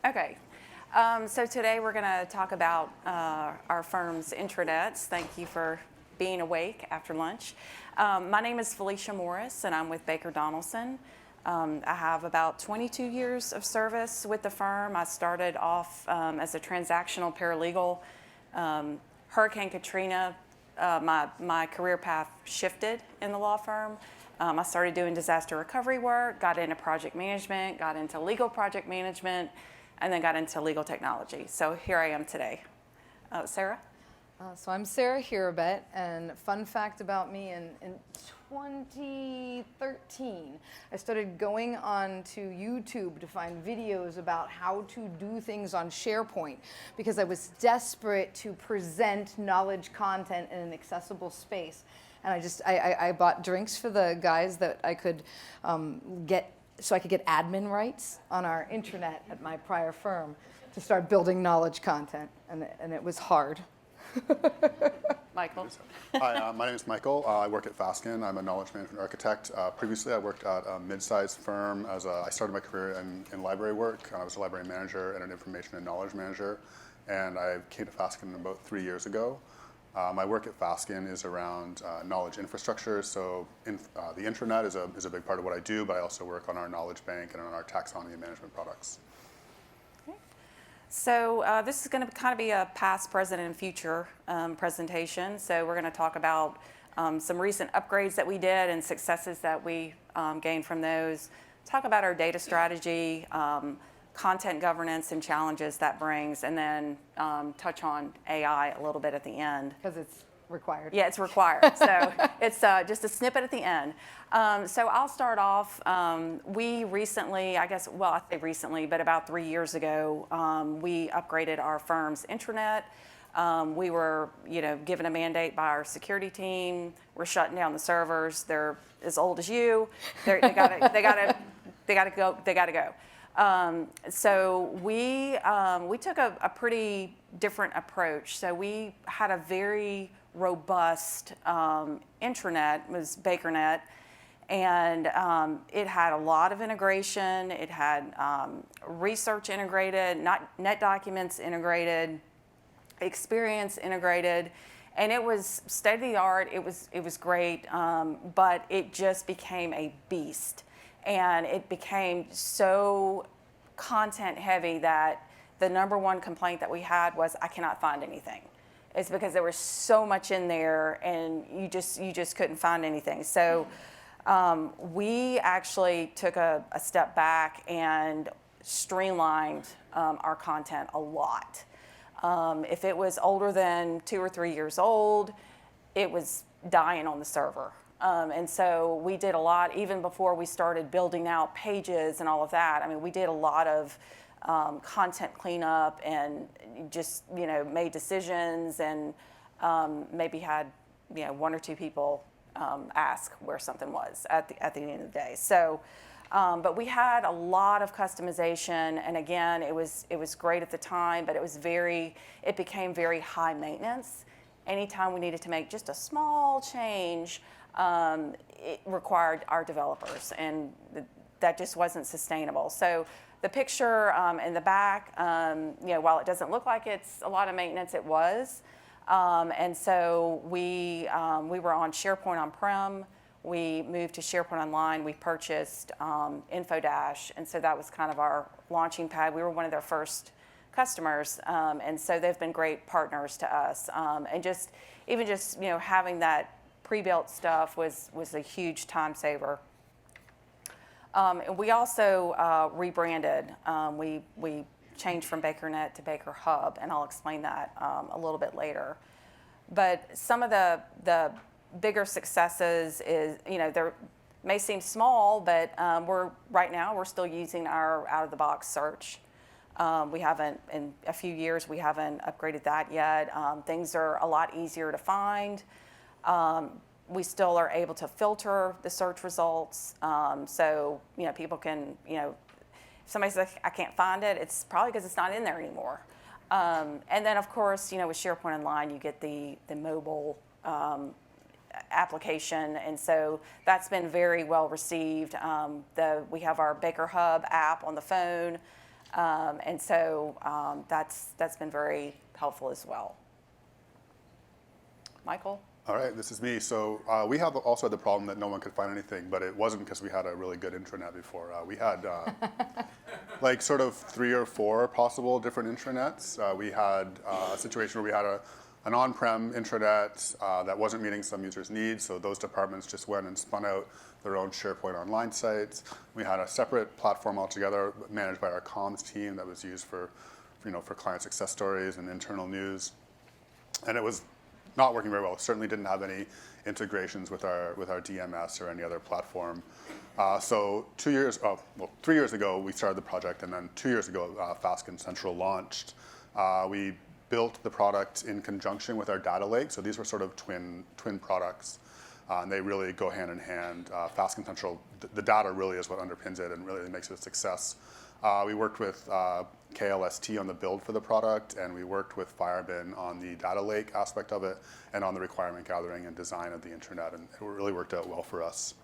Okay, so today we're going to talk about our firm's intranets. Thank you for being awake after lunch. My name is Felicia Morris, and I'm with Baker Donelson. I have about 22 years of service with the firm. I started off as a transactional paralegal. Hurricane Katrina, my career path shifted in the law firm. I started doing disaster recovery work, got into project management, got into legal project management, and then got into legal technology. So here I am today. Sarah? So I'm Sarah Hirebet, and fun fact about me, in 2013, I started going on to YouTube to find videos about how to do things on SharePoint because I was desperate to present knowledge content in an accessible space. And I bought drinks for the guys that I could get, so I could get admin rights on our intranet at my prior firm to start building knowledge content, and it was hard. Michael? Hi, my name is Michael. I work at Fasken. I'm a knowledge management architect. Previously, I worked at a mid-sized firm. I started my career in library work. I was a library manager and an information and knowledge manager. And I came to Fasken about 3 years ago. My work at Fasken is around knowledge infrastructure. So the intranet is a big part of what I do, but I also work on our knowledge bank and on our taxonomy management products. So this is going to kind of be a past, present, and future presentation. So we're going to talk about some recent upgrades that we did and successes that we gained from those. Talk about our data strategy, content governance and challenges that brings, and then touch on AI a little bit at the end. Because it's required. Yeah, it's required. So it's just a snippet at the end. So I'll start off. We recently, I say recently, but about 3 years ago, we upgraded our firm's intranet. We were, given a mandate by our security team. We're shutting down the servers. They're as old as you. They gotta go. So we took a pretty different approach. So we had a very robust intranet, it was BakerNet, and it had a lot of integration. It had research integrated, net documents integrated, experience integrated, and it was state of the art. It was great, but it just became a beast, and it became so content heavy that the number one complaint that we had was, I cannot find anything. It's because there was so much in there, and you just couldn't find anything. So we actually took a step back and streamlined our content a lot. If it was older than 2 or 3 years old, it was dying on the server. And so we did a lot, even before we started building out pages and all of that. I mean, we did a lot of content cleanup and just, made decisions and maybe had, 1 or 2 people ask where something was at the end of the day. So, but we had a lot of customization, and again, it was great at the time, but it became very high maintenance. Anytime we needed to make just a small change, it required our developers, and that just wasn't sustainable. So the picture in the back, while it doesn't look like it's a lot of maintenance, it was. And so we were on SharePoint on-prem. We moved to SharePoint Online. We purchased InfoDash, and so that was kind of our launching pad. We were one of their first customers, and so they've been great partners to us. And just having that pre-built stuff was a huge time saver. And we also rebranded. We changed from BakerNet to Baker Hub, and I'll explain that a little bit later. But some of the bigger successes is, they may seem small, but right now we're still using our out-of-the-box search. We haven't, in a few years, we haven't upgraded that yet. Things are a lot easier to find. We still are able to filter the search results. So, people can, if somebody says, I can't find it, it's probably because it's not in there anymore. And then, of course, with SharePoint Online, you get the mobile application, and so that's been very well received. We have our Baker Hub app on the phone. And so that's been very helpful as well. Michael? All right, this is me. So we have also had the problem that no one could find anything, but it wasn't because we had a really good intranet before. We had like sort of 3 or 4 possible different intranets. We had a situation where we had an on-prem intranet that wasn't meeting some users' needs, so those departments just went and spun out their own SharePoint online sites. We had a separate platform altogether managed by our comms team that was used for client success stories and internal news, and it was not working very well. Certainly didn't have any integrations with our DMS or any other platform. So 3 years ago we started the project, and then 2 years ago Fasken Central launched. We built the product in conjunction with our data lake. So these were sort of twin products, and they really go hand in hand. Fasken Central, the data really is what underpins it and really makes it a success. We worked with KLST on the build for the product, and we worked with Firebet on the data lake aspect of it, and on the requirement gathering and design of the intranet, and it really worked out well for us.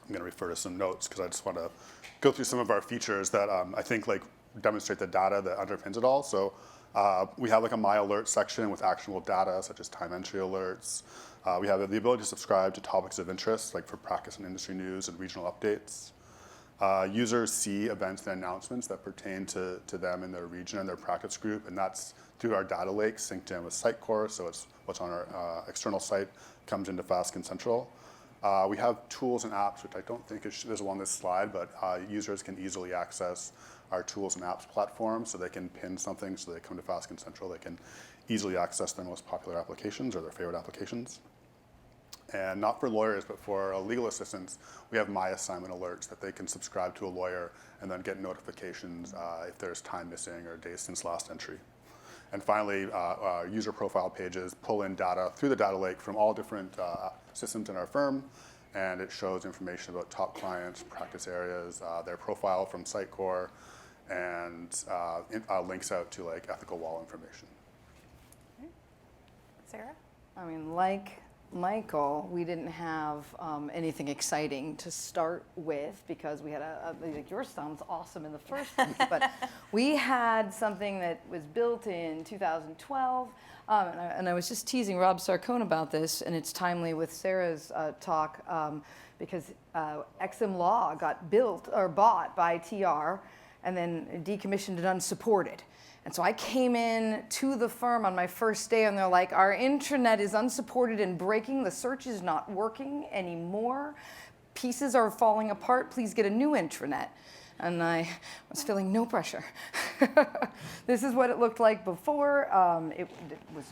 I'm going to refer to some notes because I just want to go through some of our features that I think demonstrate the data that underpins it all. So we have a My Alert section with actionable data such as time entry alerts. We have the ability to subscribe to topics of interest, like for practice and industry news and regional updates. Users see events and announcements that pertain to them in their region and their practice group, and that's through our data lake synced in with Sitecore, so it's what's on our external site comes into Fasken Central. We have tools and apps, which I don't think is visible on this slide, but users can easily access our tools and apps platform, so they can pin something, so they come to Fasken Central, they can easily access their most popular applications or their favorite applications. And not for lawyers, but for legal assistants, we have My Assignment alerts that they can subscribe to a lawyer and then get notifications if there's time missing or days since last entry. And finally, user profile pages pull in data through the data lake from all different systems in our firm, and it shows information about top clients, practice areas, their profile from Sitecore, and links out to ethical wall information. Sarah? I mean, like Michael, we didn't have anything exciting to start with because we had yours sounds awesome in the first place, but we had something that was built in 2012, and I was just teasing Rob Sarcone about this, and it's timely with Sarah's talk because XM Law got built or bought by TR and then decommissioned and unsupported. And so I came in to the firm on my first day, and they're like, our intranet is unsupported and breaking. The search is not working anymore. Pieces are falling apart. Please get a new intranet. And I was feeling no pressure. This is what it looked like before. It was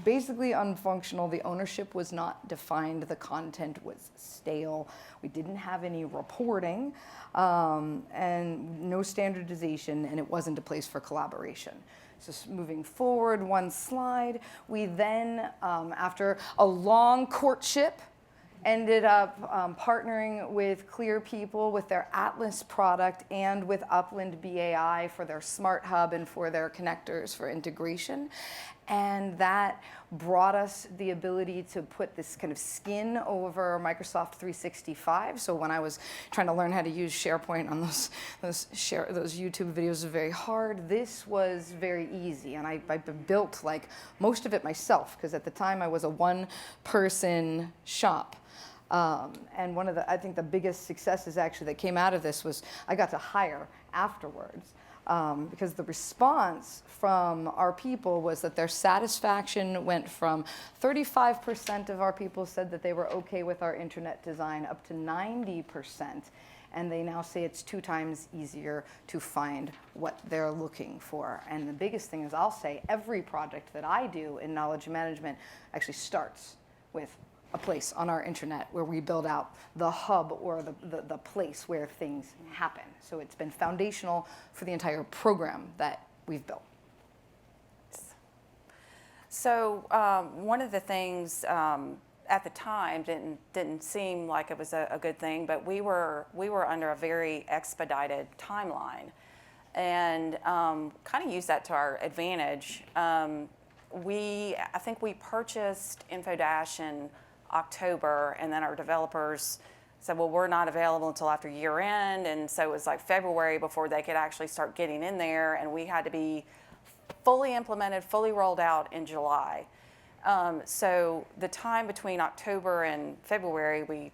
basically unfunctional. The ownership was not defined. The content was stale. We didn't have any reporting and no standardization, and it wasn't a place for collaboration. So moving forward one slide, we then, after a long courtship, ended up partnering with Clear People with their Atlas product and with Upland BAI for their Smart Hub and for their connectors for integration. And that brought us the ability to put this kind of skin over Microsoft 365. So when I was trying to learn how to use SharePoint on those YouTube videos, was very hard. This was very easy, and I built most of it myself because at the time I was a one-person shop. And one of I think the biggest successes actually that came out of this was I got to hire afterwards. Because the response from our people was that their satisfaction went from 35% of our people said that they were okay with our internet design up to 90%. And they now say it's 2 times easier to find what they're looking for. And the biggest thing is I'll say every project that I do in knowledge management actually starts with a place on our intranet where we build out the hub or the place where things happen. So it's been foundational for the entire program that we've built. So one of the things at the time didn't seem like it was a good thing, but we were under a very expedited timeline, and kind of used that to our advantage. I think we purchased InfoDash in October, and then our developers said, well, we're not available until after year end. And so it was like February before they could actually start getting in there. And we had to be fully implemented, fully rolled out in July. So the time between October and February, we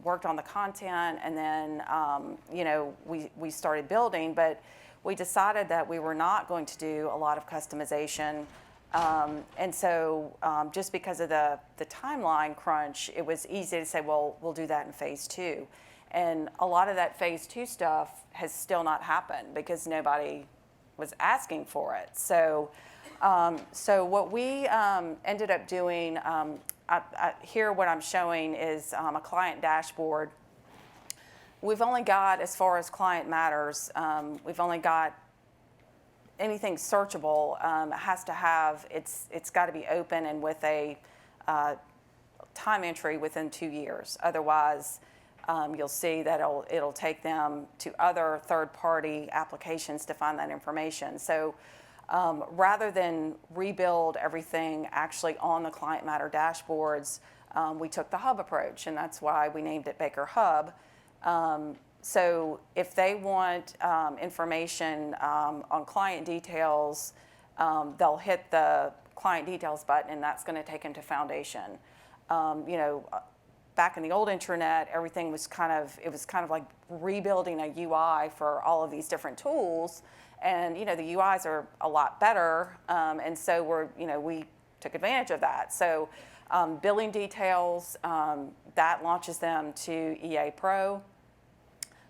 worked on the content, and then we started building. But we decided that we were not going to do a lot of customization. And so just because of the timeline crunch, it was easy to say, well, we'll do that in phase 2. And a lot of that phase 2 stuff has still not happened because nobody was asking for it. So what we ended up doing, here what I'm showing is a client dashboard. We've only got, as far as client matters, we've only got anything searchable has to have, it's got to be open and with a time entry within 2 years. Otherwise, you'll see that it'll take them to other third-party applications to find that information. So rather than rebuild everything actually on the Client Matter dashboards, we took the hub approach, and that's why we named it Baker Hub. So if they want information on client details, they'll hit the client details button, and that's going to take them to Foundation. Back in the old intranet, everything was kind of like rebuilding a UI for all of these different tools, and the UIs are a lot better, and so we took advantage of that. So billing details, that launches them to EA Pro.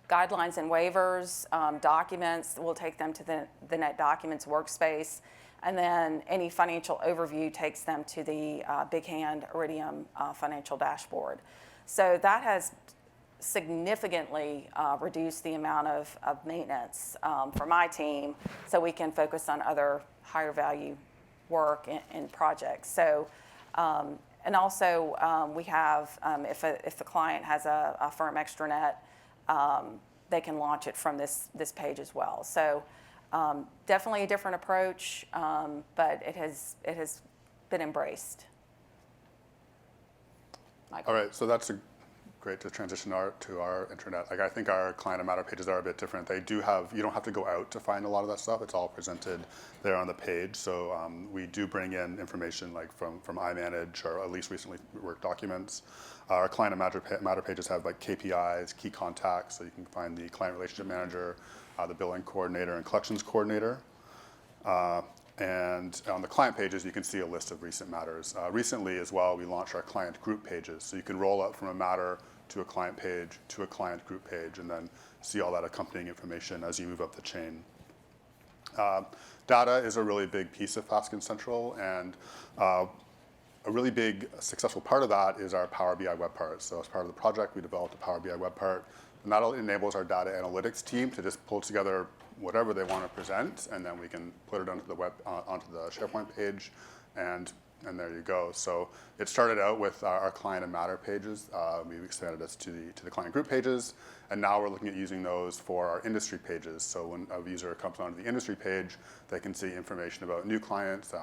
Guidelines and waivers, documents will take them to the Net Documents workspace, and then any financial overview takes them to the Big Hand Iridium financial dashboard. So that has significantly reduced the amount of maintenance for my team, so we can focus on other higher value work and projects. So, and also we have, if the client has a Firm Extranet, they can launch it from this page as well. So definitely a different approach, but it has been embraced. Michael. All right, so that's great to transition to our intranet. Like, I think our Client Matter pages are a bit different. They do have, you don't have to go out to find a lot of that stuff. It's all presented there on the page. So we do bring in information like from iManage or at least recently work documents. Our Client Matter pages have like KPIs, key contacts, so you can find the client relationship manager, the billing coordinator, and collections coordinator. And on the client pages, you can see a list of recent matters. Recently as well, we launched our client group pages. So you can roll up from a matter to a client page to a client group page and then see all that accompanying information as you move up the chain. Data is a really big piece of Fasken Central, and a really big successful part of that is our Power BI web part. So as part of the project, we developed a Power BI web part, and that enables our data analytics team to just pull together whatever they want to present, and then we can put it onto the onto the SharePoint page, and there you go. So it started out with our Client and Matter pages. We've expanded this to the client group pages, and now we're looking at using those for our industry pages. So when a user comes onto the industry page, they can see information about new clients,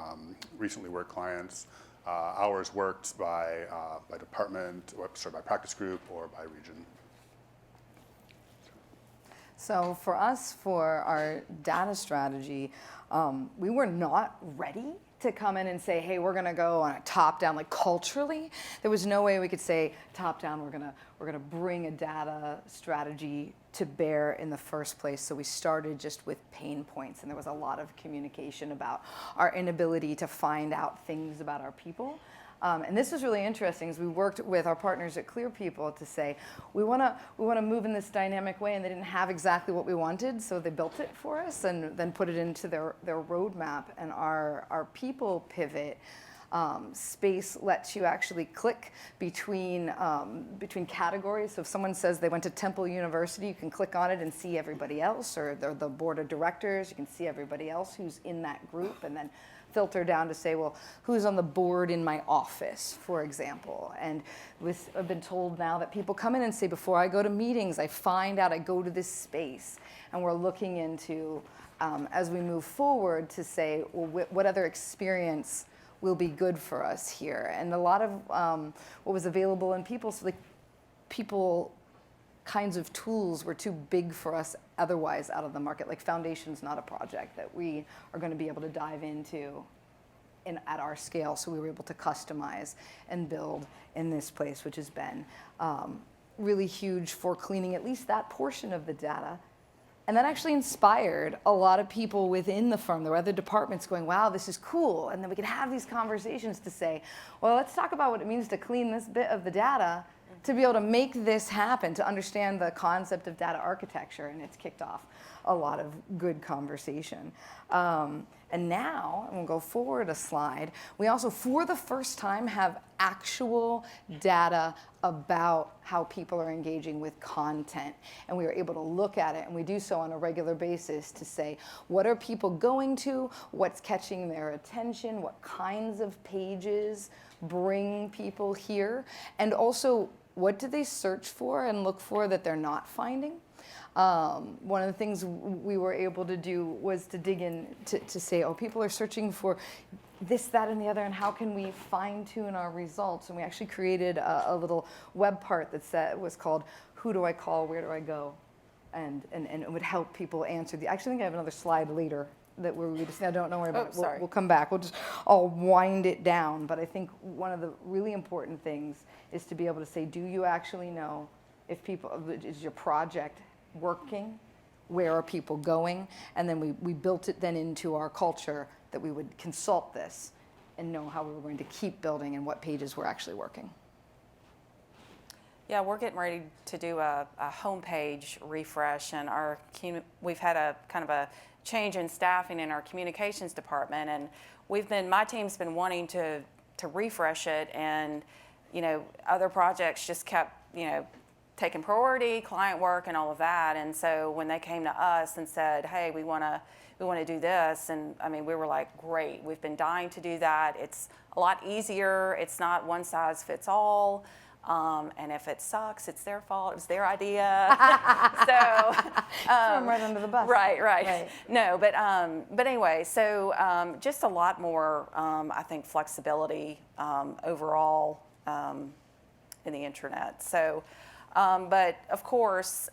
recently worked clients, hours worked by department, or sorry, by practice group, or by region. So for us, for our data strategy, we were not ready to come in and say, hey, we're gonna go on a top-down, like culturally. There was no way we could say top-down, we're gonna bring a data strategy to bear in the first place. So we started just with pain points, and there was a lot of communication about our inability to find out things about our people. And this was really interesting as we worked with our partners at Clear People to say, we want to move in this dynamic way, and they didn't have exactly what we wanted, so they built it for us and then put it into their roadmap. And our people pivot space lets you actually click between categories. So if someone says they went to Temple University, you can click on it and see everybody else, or they're the board of directors, you can see everybody else who's in that group, and then filter down to say, well, who's on the board in my office, for example. And I've been told now that people come in and say, before I go to meetings, I find out I go to this space. And we're looking into, as we move forward, to say, well, what other experience will be good for us here? And a lot of what was available in people, so like people kinds of tools were too big for us otherwise out of the market. Like Foundation's not a project that we are going to be able to dive into at our scale, so we were able to customize and build in this place, which has been really huge for cleaning at least that portion of the data. And that actually inspired a lot of people within the firm. There were other departments going, wow, this is cool. And then we could have these conversations to say, well, let's talk about what it means to clean this bit of the data to be able to make this happen, to understand the concept of data architecture. And it's kicked off a lot of good conversation. And now, and we'll go forward a slide, we also, for the first time, have actual data about how people are engaging with content. And we are able to look at it, and we do so on a regular basis to say, what are people going to? What's catching their attention? What kinds of pages bring people here? And also, what do they search for and look for that they're not finding? One of the things we were able to do was to dig in to say, oh, people are searching for this, that, and the other, and how can we fine-tune our results? And we actually created a little web part that was called, who do I call, where do I go? And it would help people answer I actually think I have another slide later that we just, now don't worry about it. We'll come back. I'll wind it down. But I think one of the really important things is to be able to say, do you actually know if is your project working? Where are people going? And then we built it then into our culture that we would consult this and know how we were going to keep building and what pages were actually working. Yeah, we're getting ready to do a homepage refresh, and we've had a kind of a change in staffing in our communications department, and my team's been wanting to refresh it, and other projects just kept taking priority, client work and all of that. And so when they came to us and said, hey, we want to do this, and I mean, we were like, great, we've been dying to do that. It's a lot easier. It's not one size fits all. And if it sucks, it's their fault. It was their idea. So throw them right under the bus. Right. No, but anyway, so just a lot more, I think, flexibility overall in the intranet. So, but of course,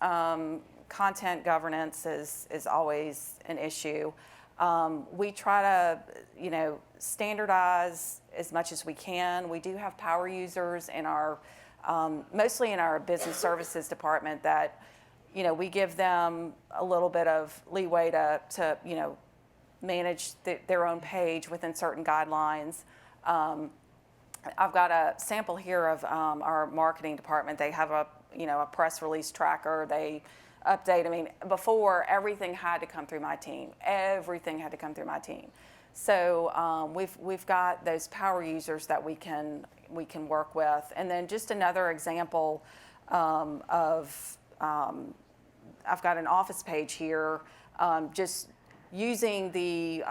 content governance is always an issue. We try to, standardize as much as we can. We do have power users in our, mostly in our business services department that, we give them a little bit of leeway to manage their own page within certain guidelines. I've got a sample here of our marketing department. They have a press release tracker. They update. I mean, before, everything had to come through my team. Everything had to come through my team. So we've got those power users that we can work with. And then just another example of I've got an office page here, just using the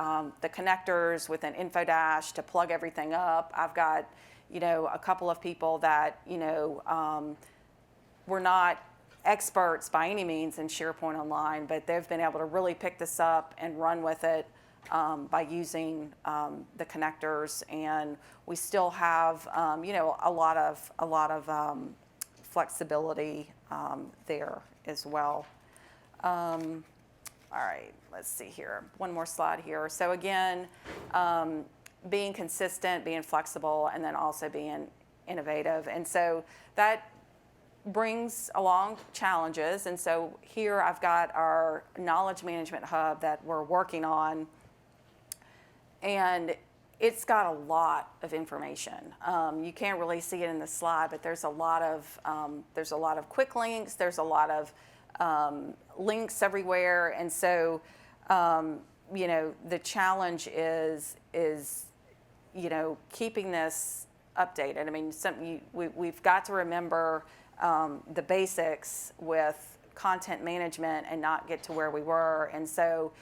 connectors with an info dash to plug everything up. I've got a couple of people that we're not experts by any means in SharePoint Online, but they've been able to really pick this up and run with it by using the connectors, and we still have a lot of flexibility there as well. All right, let's see here. One more slide here. So again, being consistent, being flexible, and then also being innovative, and so that brings along challenges. And so here I've got our knowledge management hub that we're working on, and it's got a lot of information. You can't really see it in the slide, but there's a lot of quick links. There's a lot of links everywhere, and so the challenge is keeping this updated. I mean, we've got to remember the basics with content management and not get to where we were. And so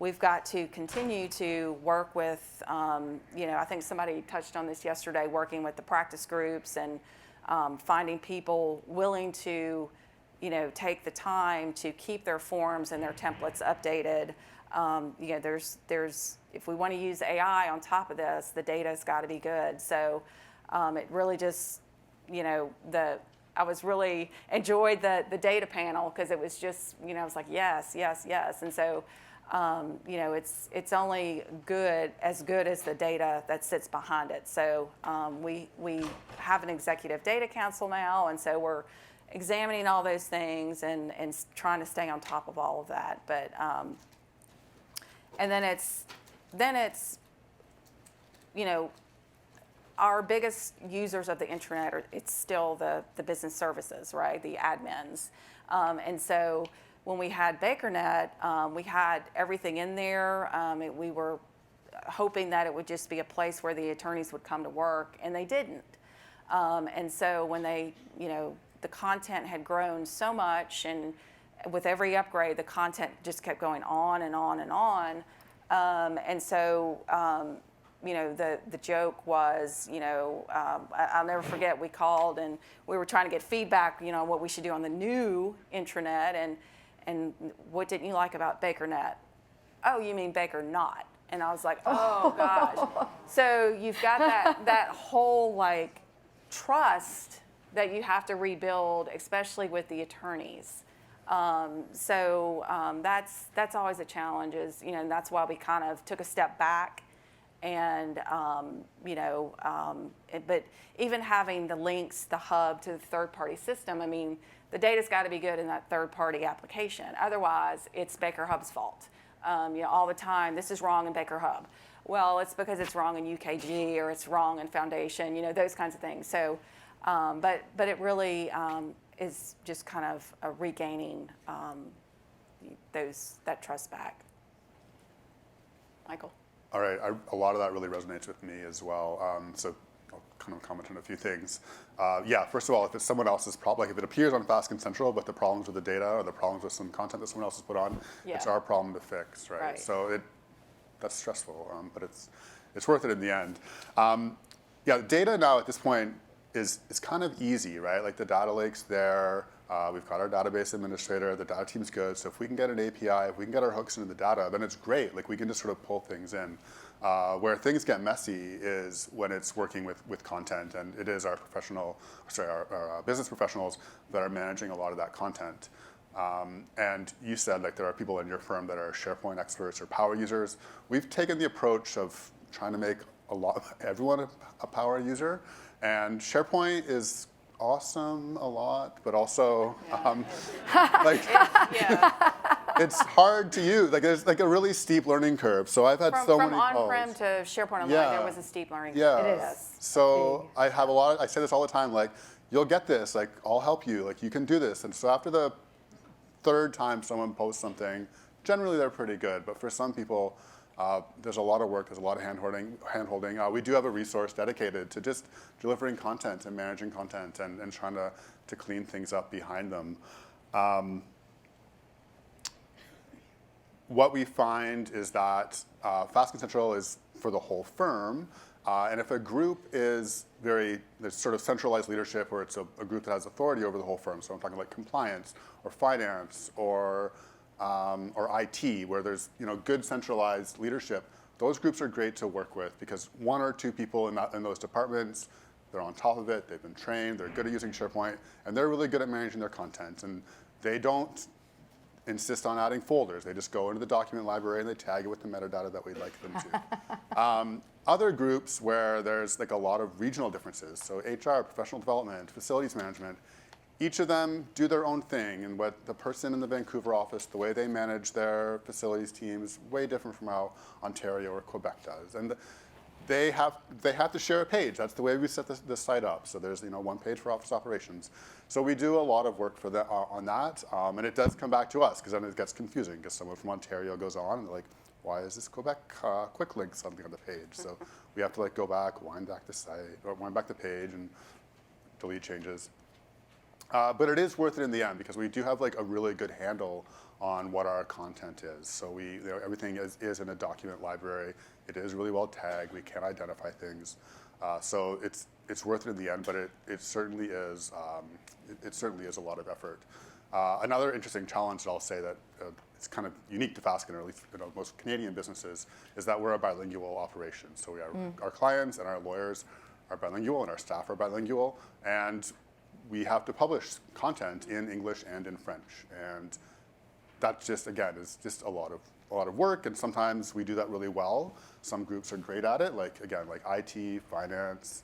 we've got to continue to work with, I think somebody touched on this yesterday, working with the practice groups and finding people willing to, take the time to keep their forms and their templates updated. There's if we want to use AI on top of this, the data's got to be good. So it really just, I was really enjoyed the data panel because it was just, you know, I was like, yes, yes, yes. And so, you know, it's only good as the data that sits behind it. So we have an executive data council now, and so we're examining all those things and trying to stay on top of all of that. But and then it's you know, our biggest users of the intranet it's still the business services, right? The admins. And so when we had BakerNet, we had everything in there. We were hoping that it would just be a place where the attorneys would come to work, and they didn't. And so when they, you know, the content had grown so much, and with every upgrade, the content just kept going on and on and on. And so, you know, the joke was, you know, I'll never forget, we called and we were trying to get feedback, you know, what we should do on the new intranet, and what didn't you like about BakerNet? Oh, you mean Baker not? And I was like, oh gosh. So you've got that whole like trust that you have to rebuild, especially with the attorneys. So that's always a challenge, is, you know, and that's why we kind of took a step back. And, you know, but even having the links, the hub to the third-party system, I mean, the data's got to be good in that third-party application. Otherwise, it's Baker Hub's fault. You know, all the time, this is wrong in Baker Hub. Well, it's because it's wrong in UKG, or it's wrong in Foundation, you know, those kinds of things. So, but it really is just kind of regaining that trust back. Michael? All right, a lot of that really resonates with me as well. So I'll kind of comment on a few things. Yeah, first of all, if it's someone else's problem, like if it appears on Fasken Central, but the problems with the data or the problems with some content that someone else has put on, it's our problem to fix, right? So that's stressful, but it's worth it in the end. Yeah, data now at this point is kind of easy, right? Like the data lake's there. We've got our database administrator, the data team's good. So if we can get an API, if we can get our hooks into the data, then it's great. Like we can just sort of pull things in. Where things get messy is when it's working with content, and it is our business professionals that are managing a lot of that content. And you said like there are people in your firm that are SharePoint experts or power users. We've taken the approach of trying to make everyone a power user, and SharePoint is awesome a lot, but also like it's hard to use. Like there's like a really steep learning curve. So I've had so many calls. From on-prem to SharePoint Online, there was a steep learning curve. Yeah, it is. So I have I say this all the time, like you'll get this, like I'll help you, like you can do this. And so after the third time someone posts something, generally they're pretty good. But for some people, there's a lot of work, there's a lot of hand-holding. We do have a resource dedicated to just delivering content and managing content and trying to clean things up behind them. What we find is that Fasken Central is for the whole firm, and if a group there's sort of centralized leadership, where it's a group that has authority over the whole firm, so I'm talking like compliance or finance or IT, where there's good centralized leadership. Those groups are great to work with because one or two people in those departments, they're on top of it, they've been trained, they're good at using SharePoint, and they're really good at managing their content. And they don't insist on adding folders. They just go into the document library and they tag it with the metadata that we'd like them to. Other groups where there's like a lot of regional differences, so HR, professional development, facilities management, each of them do their own thing, and what the person in the Vancouver office, the way they manage their facilities team is way different from how Ontario or Quebec does. And they have to share a page. That's the way we set the site up. So there's one page for office operations. So we do a lot of work for on that, and it does come back to us because then it gets confusing because someone from Ontario goes on and they're like, why is this Quebec quick link something on the page? So we have to go back, wind back the site, or wind back the page and delete changes. But it is worth it in the end because we do have a really good handle on what our content is. So everything is in a document library. It is really well tagged. We can identify things. So it's worth it in the end, but it certainly is a lot of effort. Another interesting challenge that I'll say that it's kind of unique to Fasken, or at least most Canadian businesses, is that we're a bilingual operation. So our clients and our lawyers are bilingual and our staff are bilingual. And we have to publish content in English and in French. And that just, again, is just a lot of work, and sometimes we do that really well. Some groups are great at it, like, again, like IT, finance,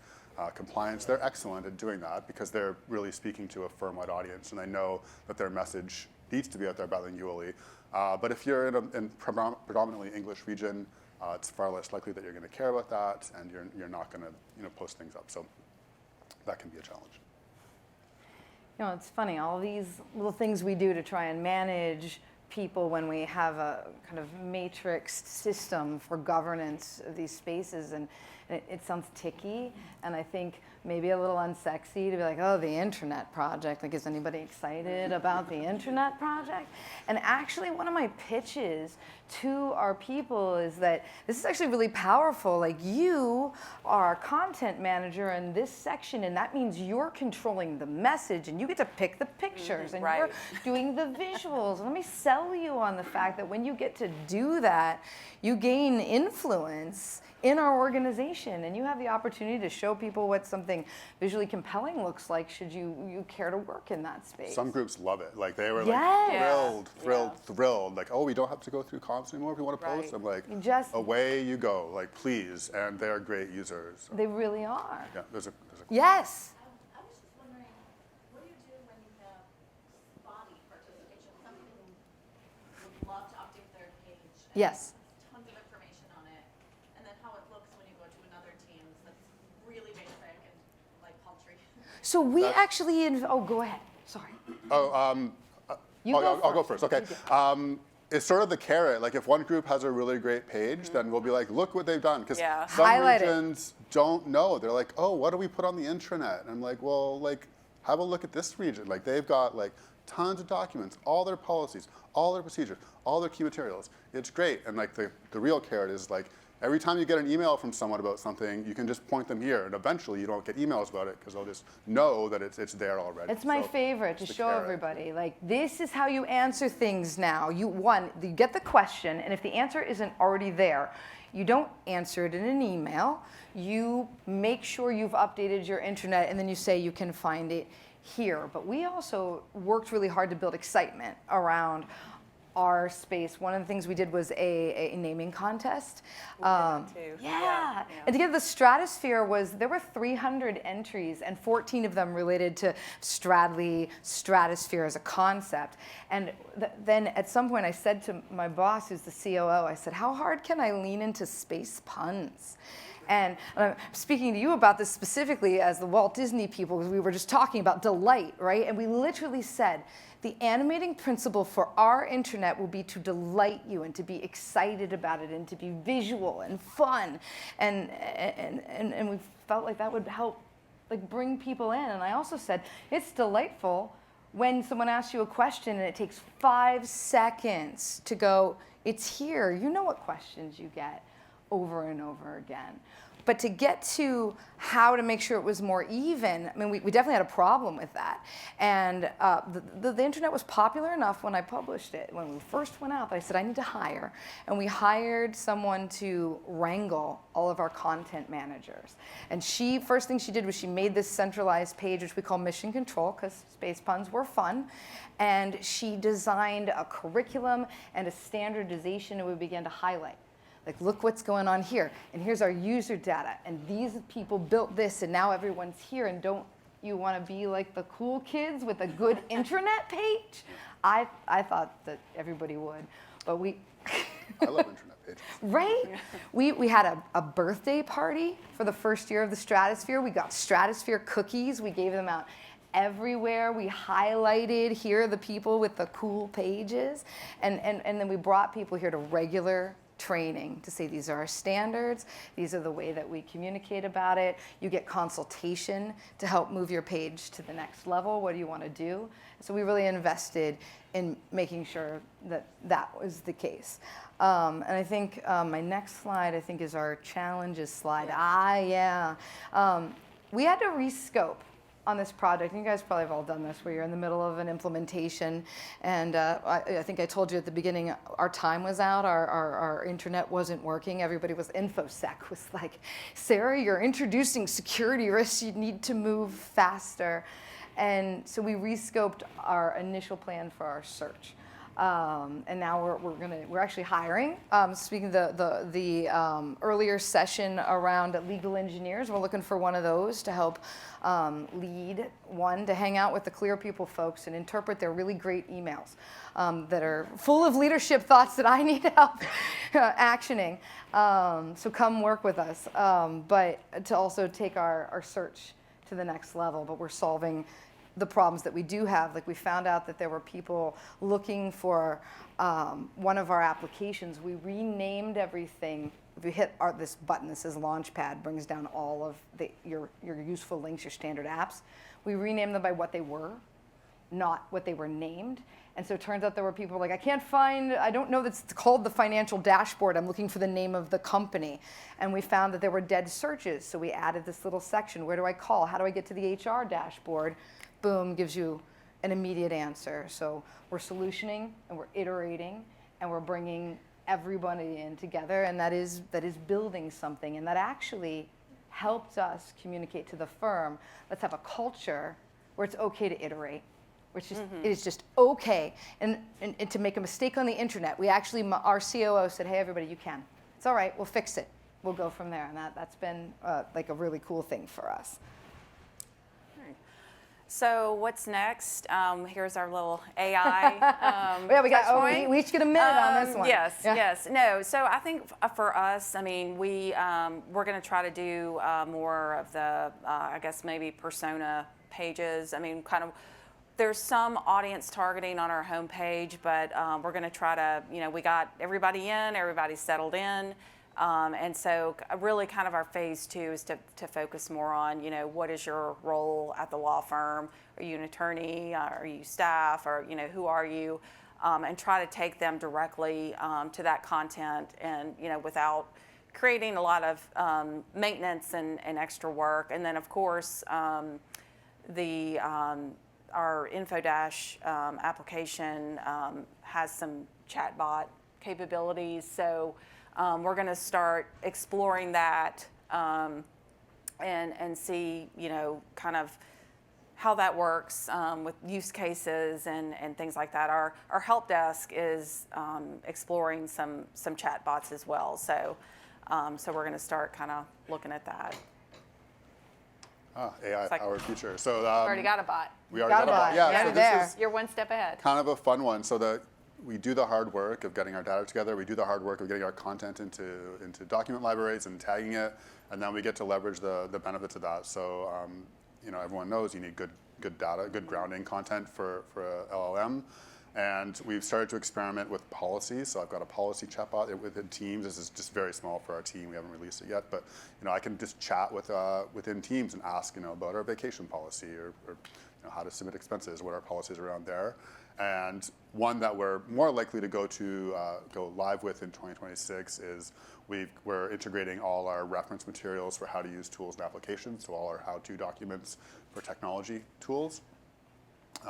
compliance. They're excellent at doing that because they're really speaking to a firm-wide audience, and they know that their message needs to be out there bilingually. But if you're in a predominantly English region, it's far less likely that you're going to care about that, and you're not going to post things up. So that can be a challenge. It's funny, all these little things we do to try and manage people when we have a kind of matrixed system for governance of these spaces, and it sounds ticky, and I think maybe a little unsexy to be like, oh, the Intranet project. Like, is anybody excited about the Intranet project? And actually, one of my pitches to our people is that this is actually really powerful. Like, you are a content manager in this section, and that means you're controlling the message, and you get to pick the pictures, and you're doing the visuals. And let me sell you on the fact that when you get to do that, you gain influence in our organization, and you have the opportunity to show people what something visually compelling looks like should you care to work in that space. Some groups love it. Like, they were thrilled. Like, oh, we don't have to go through comps anymore if we want to post. I'm like, away you go, like, please. And they're great users. So. They really are. Yeah, there's a yes. I was just wondering, what do you do when you have spotty participation? Some people would love to update their page. Yes. Tons of information on it. And then how it looks when you go to another team's that's really basic and like paltry. So we actually, oh, go ahead. Sorry. Oh, I'll go first. Okay. It's sort of the carrot. Like, if one group has a really great page, then we'll be like, look what they've done. Because some regions don't know. They're like, oh, what do we put on the intranet? And I'm like, well, like, have a look at this region. Like, they've got like tons of documents, all their policies, all their procedures, all their key materials. It's great. And like, the real carrot is like, every time you get an email from someone about something, you can just point them here, and eventually you don't get emails about it because they'll just know that it's there already. It's my favorite to show everybody. Like, this is how you answer things now. You get the question, and if the answer isn't already there, you don't answer it in an email. You make sure you've updated your intranet, and then you say you can find it here. But we also worked really hard to build excitement around our space. One of the things we did was a naming contest. And to get the Stratosphere there were 300 entries, and 14 of them related to Stradley, Stratosphere as a concept. And then at some point I said to my boss, who's the COO, I said, how hard can I lean into space puns? And I'm speaking to you about this specifically as the Walt Disney people, because we were just talking about delight, right? And we literally said, the animating principle for our intranet will be to delight you and to be excited about it and to be visual and fun. And we felt like that would help like bring people in. And I also said, it's delightful when someone asks you a question and it takes 5 seconds to go, it's here. You know what questions you get over and over again. But to get to how to make sure it was more even, I mean, we definitely had a problem with that. And the internet was popular enough when I published it. When we first went out, I said, I need to hire. And we hired someone to wrangle all of our content managers. And first thing she did was she made this centralized page, which we call Mission Control, because space puns were fun. And she designed a curriculum and a standardization that we began to highlight. Like, look what's going on here, and here's our user data, and these people built this, and now everyone's here, and don't you want to be like the cool kids with a good intranet page? I thought that everybody would, but I love intranet pages. Right? We had a birthday party for the first year of the Stratosphere. We got Stratosphere cookies. We gave them out everywhere. We highlighted, here are the people with the cool pages, and then we brought people here to regular training to say these are our standards, these are the way that we communicate about it. You get consultation to help move your page to the next level. What do you want to do? So we really invested in making sure that that was the case. And I think my next slide, I think, is our challenges slide. We had to rescope on this project, and you guys probably have all done this, where you're in the middle of an implementation, and I think I told you at the beginning, our time was out, our internet wasn't working, everybody was, InfoSec was like, Sarah, you're introducing security risks, you need to move faster. And so we rescoped our initial plan for our search. And now we're actually hiring. Speaking of the earlier session around legal engineers, we're looking for one of those to help lead one, to hang out with the Clear People folks and interpret their really great emails that are full of leadership thoughts that I need help actioning. So come work with us, but to also take our search to the next level. But we're solving the problems that we do have. Like, we found out that there were people looking for one of our applications. We renamed everything. If you hit this button that says Launchpad, brings down all of your useful links, your standard apps. We renamed them by what they were, not what they were named. And so it turns out there were people like, I don't know that's called the financial dashboard. I'm looking for the name of the company. And we found that there were dead searches. So we added this little section. Where do I call? How do I get to the HR dashboard? Boom, gives you an immediate answer. So we're solutioning and we're iterating and we're bringing everybody in together, and that is building something. And that actually helped us communicate to the firm, let's have a culture where it's okay to iterate, which is it is just okay. And to make a mistake on the internet, we actually, our COO said, hey, everybody, you can. It's all right, we'll fix it. We'll go from there. And that's been like a really cool thing for us. So what's next? Here's our little AI. Yeah, we each get a minute on this one. Yes, Yeah. yes. No, so I think for us, I mean, we're going to try to do more of the, I guess maybe persona pages. I mean, kind of, there's some audience targeting on our homepage, but we're going to try to, we got everybody in, everybody's settled in. And so really kind of our phase 2 is to focus more on, what is your role at the law firm? Are you an attorney? Are you staff? Or, who are you? And try to take them directly to that content and, without creating a lot of maintenance and extra work. And then, of course, our InfoDash application has some chatbot capabilities. So we're going to start exploring that and see, kind of how that works with use cases and things like that. Our help desk is exploring some chatbots as well. So we're going to start kind of looking at that. AI-powered future. So We've already got a bot. we already got a bot. Yeah, so there. this is You're one step ahead. kind of a fun one. So we do the hard work of getting our data together. We do the hard work of getting our content into document libraries and tagging it, and then we get to leverage the benefits of that. So everyone knows you need good data, good grounding content for a LLM. And we've started to experiment with policies. So I've got a policy chatbot within Teams. This is just very small for our team. We haven't released it yet, but I can just chat within Teams and ask about our vacation policy or how to submit expenses, what our policies are around there. And one that we're more likely to go live with in 2026 is we're integrating all our reference materials for how to use tools and applications, so all our how-to documents for technology tools.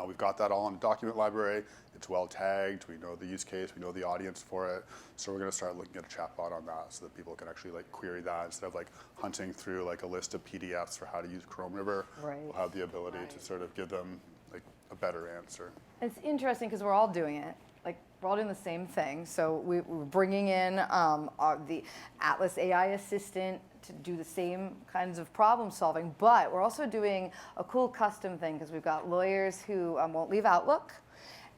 We've got that all in a document library. It's well tagged. We know the use case. We know the audience for it. So we're going to start looking at a chatbot on that so that people can actually query that instead of hunting through a list of PDFs for how to use Chrome River. Right. We'll have the ability to sort of give them a better answer. It's interesting because we're all doing it. We're all doing the same thing. So we're bringing in the Atlas AI assistant to do the same kinds of problem solving, but we're also doing a cool custom thing because we've got lawyers who won't leave Outlook,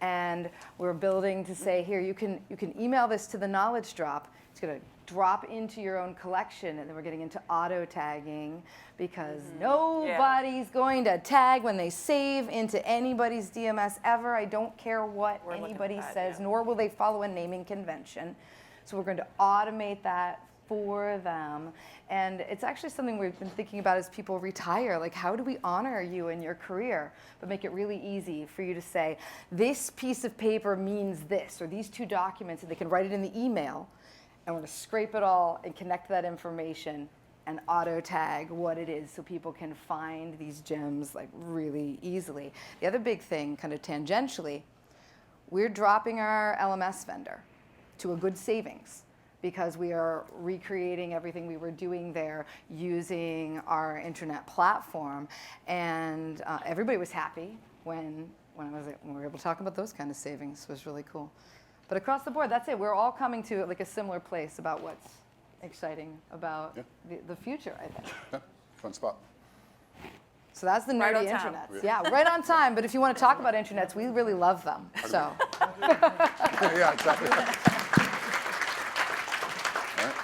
and we're building to say, here, you can email this to the knowledge drop. It's going to drop into your own collection, and then we're getting into auto tagging because nobody's going to tag when they save into anybody's DMS ever. I don't care what anybody says, nor will they follow a naming convention. So we're going to automate that for them. And it's actually something we've been thinking about as people retire. How do we honor you in your career, but make it really easy for you to say, this piece of paper means this, or these 2 documents, and they can write it in the email. And we're going to scrape it all and connect that information and auto tag what it is so people can find these gems really easily. The other big thing, kind of tangentially, we're dropping our LMS vendor to a good savings. because we are recreating everything we were doing there using our intranet platform. And everybody was happy when we were able to talk about those kind of savings. It was really cool. But across the board, that's it. We're all coming to like a similar place about what's exciting about the future, I think. Yeah, fun spot. So that's the Right nerdy on time. intranets. Yeah, right on time. But if you want to talk about intranets, we really love them. So. Yeah, exactly.